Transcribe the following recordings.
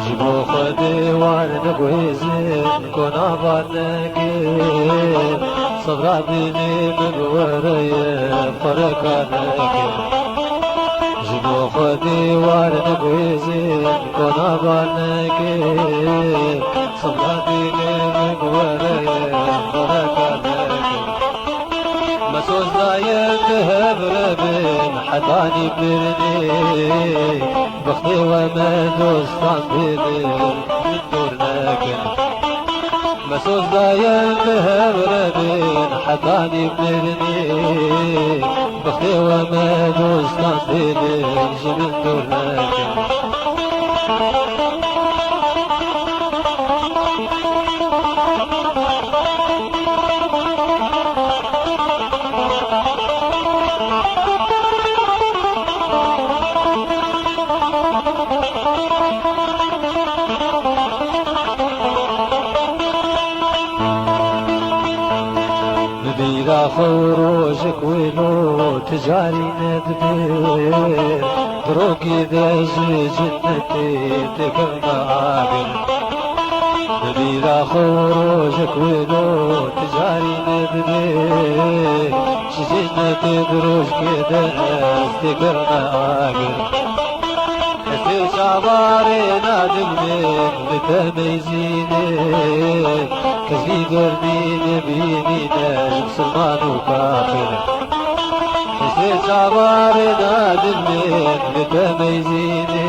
جبو خدي وارد قويزين كنا بانكين صبر بيني من وريا فرقانك جبو خدي وارد قويزين كنا بانكين صبر بيني من وريا فرقانك مسوس دايم ذهب ربين حطاني برني بختي وما دوستان بيني من دورناك مسوس دايم ذهب ربين حطاني برني بختي وما دوستان بيني من دورناك بيرا خروجك وينو تجاري ندبير دروكي داجي جنتي تكرنا عابر بيرا خروجك وينو تجاري ندبير جنتي دروج كده تكرنا عابر كثير شعباري نادمني متميزيني كثير قربيني بينينا مسلمان وكافر كثير شعباري نادمني متميزيني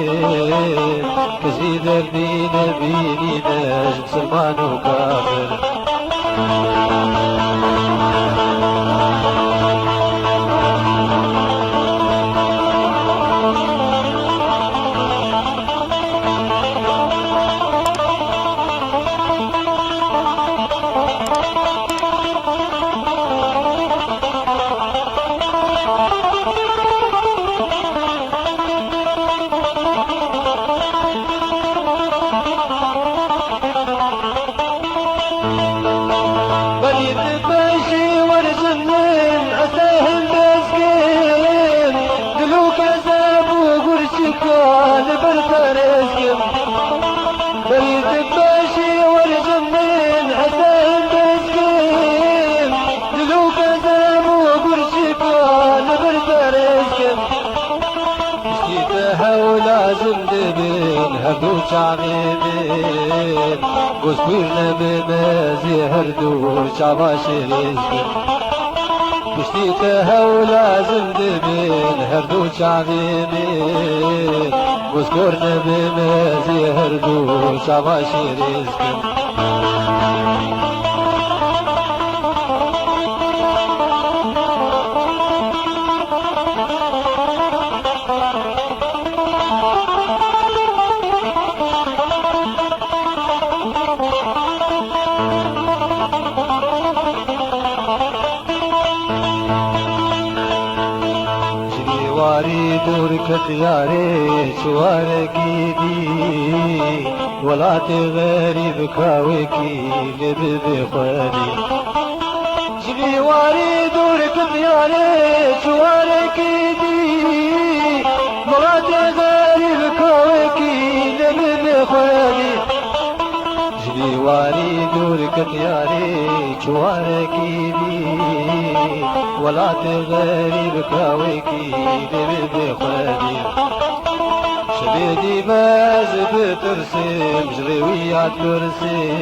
كثير قربيني بينينا مسلمان وكافر بريد باشي والجنين حسين بسكين دلوك زام وقرشك لبرد رزقين مشتيتها ولازم دبين هردو شعبين وسبيرنا بمازي هردو شعباشي رزقين مشتيتها ولازم دبين هردو شعبين واذكرنا بما زهردو شعباشي رزقنا واري دورك ياري شواركي دي ولات غريب كاوكي لبي خوالي جبي واري دورك ياري شواركي دي ولات غريب كاوكي لبي خوالي جبي واري دورك ياري شواركي دي ولات غريب كاوكي لبي خوالي شبيدي باز بترسم جريويات برسم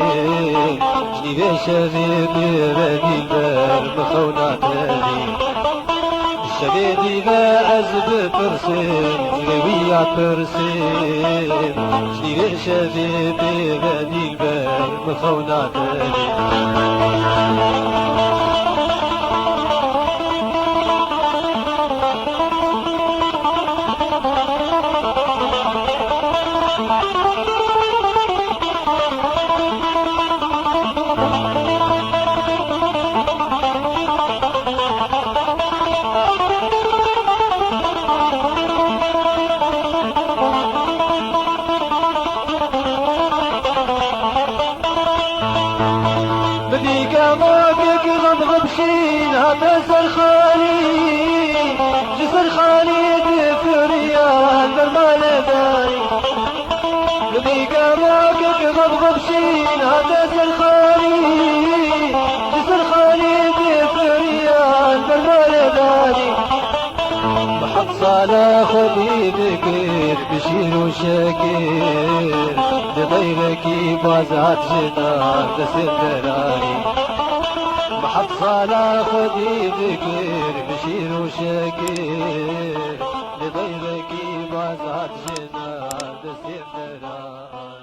جنيبي شبيدي بدي البر بخونات هذي شبيدي باز بترسم جريويات برسم جنيبي شبيدي بدي البر بخونات هذي غبشين هذا زرخاني جسر خالي دفريا المال داري صالح خدي بكر بشير وشاكر لضيفك بازات جدار تسدراني محط صالح خدي بكر بشير وشاكر لضيفك بازات جدار تسدراني.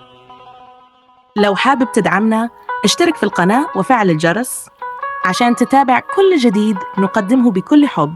لو حابب تدعمنا اشترك في القناة وفعل الجرس عشان تتابع كل جديد نقدمه بكل حب.